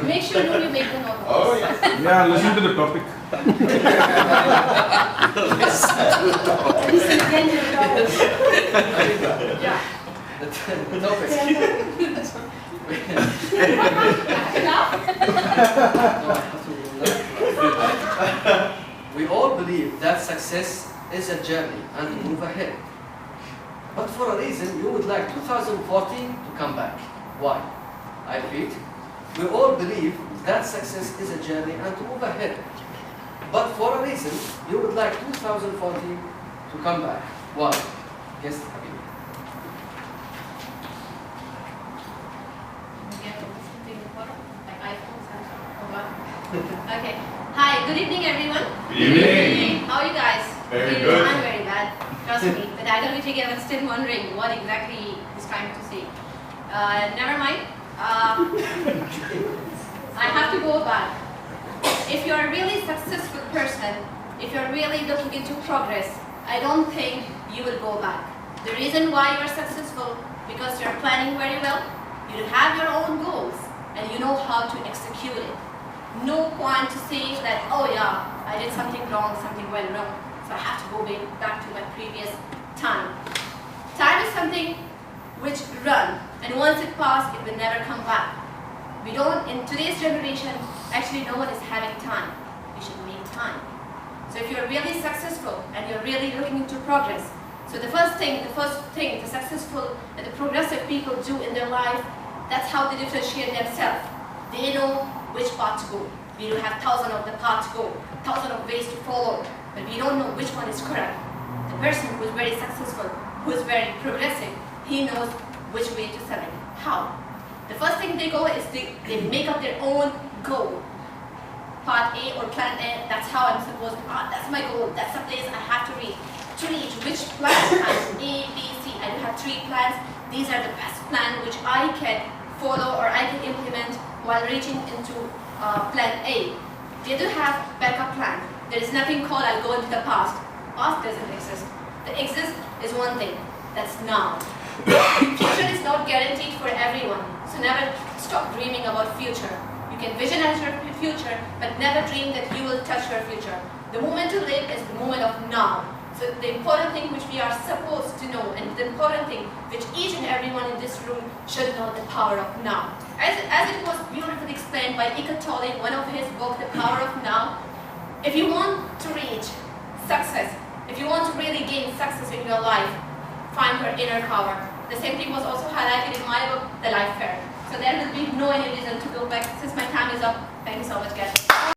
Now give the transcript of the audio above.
Make sure you make the note. Oh, yeah. Yeah, listen to the topic. Yeah. The topic. We all believe that success is a journey and to move ahead. But for a reason, you would like 2014 to come back. Why? I repeat, we all believe that success is a journey and to move ahead. But for a reason, you would like 2014 to come back. Why? Yes, Habib. Okay. Hi, good evening everyone. Good evening. How are you guys? Very good. I'm very bad. Trust me. The diagonality again, I'm still wondering what exactly he's trying to say. Never mind. I have to go back. If you're a really successful person, if you're really looking into progress, I don't think you will go back. The reason why you're successful, because you're planning very well, you have your own goals, and you know how to execute it. No point to say that, oh yeah, I did something wrong, something went wrong, so I have to go back to my previous time. Time is something which runs, and once it passes, it will never come back. We don't, in today's generation, actually no one is having time. We should make time. So if you're really successful and you're really looking into progress, so the first thing the successful and the progressive people do in their life, that's how they differentiate themselves. They know which path to go. We do have thousands of the paths to go, thousands of ways to follow, but we don't know which one is correct. The person who is very successful, who is very progressive, he knows which way to select. How? The first thing they go is they make up their own goal. Part A or plan A, that's how I'm supposed to, that's my goal, that's the place I have to reach. To reach which plan? A, B, C, I do have 3 plans. These are the best plans which I can follow or I can implement while reaching into plan A. They do have backup plan. There is nothing called I'll go into the past. Past doesn't exist. The exist is one thing, that's now. Future is not guaranteed for everyone, so never stop dreaming about future. You can visualize your future, but never dream that you will touch your future. The moment to live is the moment of now. So the important thing which we are supposed to know, and the important thing which each and everyone in this room should know, the power of now. As it was beautifully explained by Eckhart Tolle in one of his books, The Power of Now, if you want to reach success, if you want to really gain success in your life, find your inner power. The same thing was also highlighted in my book, The Life Fair. So there will be no any reason to go back. Since my time is up, thank you so much, guys.